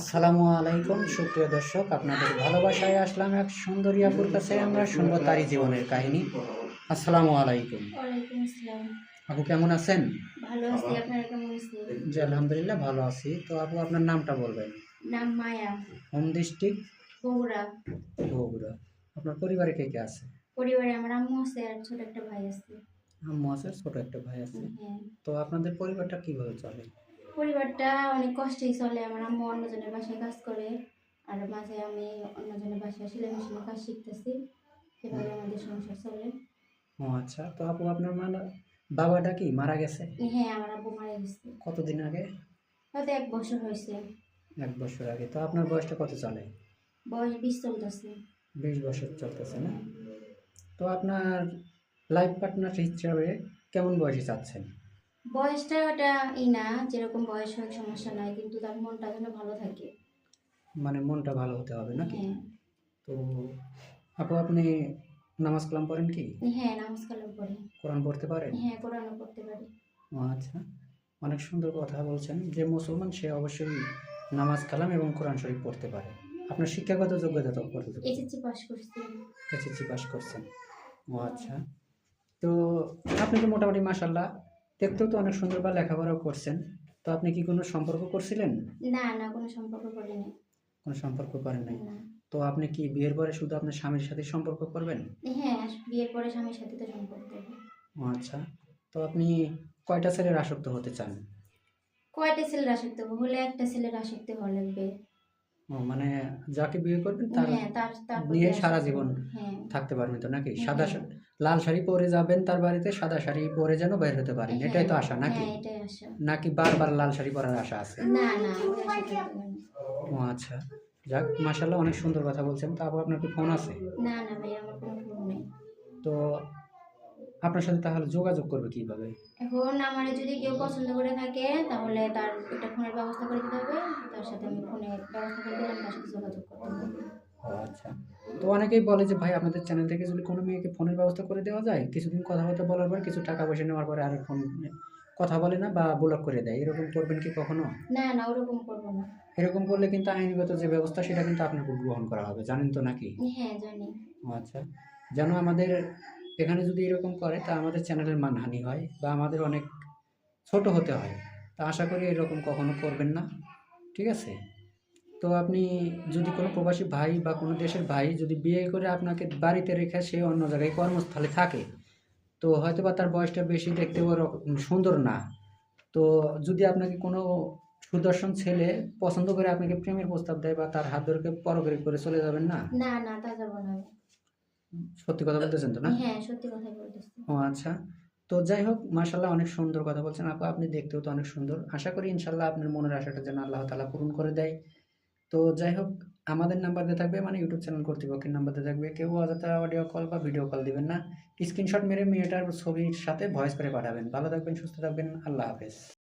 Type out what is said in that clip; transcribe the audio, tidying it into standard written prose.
আসসালামু আলাইকুম সুপ্রিয় দর্শক, আপনাদের ভালোবাসায় আসলাম এক সুন্দরী আপুর কাছে। আমরা শুনবো তারই জীবনের কাহিনী। আসসালামু আলাইকুম। ওয়ালাইকুম আসসালাম। আপু কেমন আছেন? ভালো আছি, আপনারা কেমন আছেন? জি আলহামদুলিল্লাহ ভালো আছি। তো আপু আপনার নামটা বলবেন? নাম মায়া, হোম ডিস্ট্রিক্ট? বগুড়া। বগুড়া। আপনার পরিবারে কে কে আছে? পরিবারে আমার আম্মু আছে আর ছোট একটা ভাই আছে। আম্মু আছে, ছোট একটা ভাই আছে। হ্যাঁ, তো আপনাদের পরিবারটা কিভাবে চলে? পরিবারটা অনেক কষ্টেই চলে। আমার আম্মু অন্যজনের বাসায় কাজ করে, আর মাঝে আমি অন্যজনের বাসায় সেলাই মেশিনের কাজ শিখতেছি। সেভাবে আমাদের সংসার চলে। ও আচ্ছা। তো আপু আপনার বাবাটা কি মারা গেছে? হ্যাঁ, আমার আব্বু মারা গেছে। কতদিন আগে? হয়তো 1 বছর হয়েছে। 1 বছর আগে। তো আপনার বয়সটা কত চলে? বয়স 20 চলতেছে। 20 বছর চলতেছে না? তো আপনার লাইফ পার্টনার হিসাবে কেমন বয়সী চাচ্ছেন? বয়সটা ওটা না, যেরকম বয়স হোক সমস্যা নাই, কিন্তু তার মনটা যেন ভালো থাকে। মানে মনটা ভালো হতে হবে নাকি? হ্যাঁ। তো আপু আপনি নামাজ কালাম পড়েন কি? হ্যাঁ, নামাজ কালাম পড়ি। কোরআন পড়তে পারেন? হ্যাঁ, কোরআনও পড়তে পারি। ও আচ্ছা। অনেক সুন্দর কথা বলছেন। যে মুসলমান সে অবশ্যই নামাজ কালাম এবং কোরআন শরীফ পড়তে পারে। আপনার শিক্ষাগত যোগ্যতা তো কতটুকু? এসএসসি পাস করছি। এসএসসি পাস করছেন। ও আচ্ছা। তো আপনি তো মোটামুটি মাশাআল্লাহ দেখতেও তো অনেক সুন্দর, বা লেখাপড়াও করছেন। তো আপনি কি কোনো সম্পর্ক করছিলেন? না, না, কোনো সম্পর্ক করিনি। কোনো সম্পর্ক করেন নাই? না। তো আপনি কি বিয়ের পরে শুধু আপনার স্বামীর সাথেই সম্পর্ক করবেন? হ্যাঁ, বিয়ের পরে স্বামীর সাথে তো সম্পর্ক হবে। ও আচ্ছা। তো আপনি কয়টা ছেলের আসক্ত হতে চান? কয়টা ছেলের আসক্তি হবো? হলে একটা ছেলের আসক্তি হওয়া লাগবে। ও মানে যাকে বিয়ে করবেন তার হ্যাঁ, তার প্রতি নিয়ে সারা আসক্ত জীবন হবো। হ্যাঁ, থাকতে পারবেন তো নাকি? হ্যাঁ, লাল শাড়ি পরে যাবেন তার বাড়িতে, সাদা শাড়ি পরে যেন বের হতে পারেন। হ্যাঁ, এটাই তো আশা নাকি? হ্যাঁ, এটাই আশা। নাকি বারবার লাল শাড়ি পরার আশা আছে? না, না, ওই আশা থাকতে পারে না। ও আচ্ছা। যাক মাশাআল্লাহ অনেক সুন্দর কথা বলছেন। তো আপু আপনার কি ফোন আছে? না, না ভাই, আমার কোনো ফোন নেই। তো আপনার সাথে তাহলে যোগাযোগ করবে কিভাবে? এখন আমার যদি কেউ পছন্দ করে থাকে তাহলে তার একটা ফোনের ব্যবস্থা করে দিতে হবে। তার সাথে আমি ফোনের ব্যবস্থা করে দিলাম, তার সাথে যোগাযোগ করতে হবে। ও আচ্ছা। তো অনেকেই বলে যে ভাই আপনাদের চ্যানেল থেকে যদি কোনো মেয়েকে ফোনের ব্যবস্থা করে দেওয়া যায়, কিছুদিন কথাবার্তা বলার পর কিছু টাকা পয়সা নেওয়ার পরে আর ফোন কথা বলে না বা ব্লক করে দেয়। এরকম করবেন কি কখনো? না, না, ওরকম করবো না। এরকম করলে কিন্তু আইনগত যে ব্যবস্থা সেটা কিন্তু আপনার উপর গ্রহণ করা হবে। জানেন তো নাকি? হ্যাঁ, জানি। ও আচ্ছা। যেন আমাদের এখানে যদি এরকম করে তা আমাদের চ্যানেলের মানহানি হয় বা আমাদের অনেক ছোট হতে হয়। তা আশা করি এরকম কখনো করবেন না। ঠিক আছে? তো আপনি যদি কোনো প্রবাসী ভাই বা কোনো দেশের ভাই যদি বিয়ে করে আপনাকে বাড়িতে রেখে সে অন্য জায়গায় কর্মস্থলে থাকে, তো হয়তোবা তার বয়সটা বেশি, দেখতেও সুন্দর না। তো যদি আপনাকে কোনো সুদর্শন ছেলে পছন্দ করে আপনাকে প্রেমের প্রস্তাব দেয় বা তার হাত ধরে পরকে করে চলে যাবেন না? না, না, তা যাবো না। সত্যি কথা বলতেছেন তো না? হ্যাঁ, সত্যি কথাই বলতেছি। ও আচ্ছা। তো যাই হোক মাশাআল্লাহ অনেক সুন্দর কথা বলছেন আপু। আপনি দেখতেও তো অনেক সুন্দর। আশা করি ইনশাআল্লাহ আপনার মনের আশাটা যেন আল্লাহ তাআলা পূরণ করে দেয়। তো যাই হোক আমাদের নাম্বার দেয়া থাকবে, মানে ইউটিউব চ্যানেল কর্তৃপক্ষের নাম্বার দেয়া থাকবে। কেউ অযথা অডিও কল বা ভিডিও কল দিবেন না। স্ক্রিনশট মেরে মেয়েটার ছবির সাথে ভয়েস করে পাঠাবেন। ভালো থাকবেন, সুস্থ থাকবেন। আল্লাহ হাফেজ।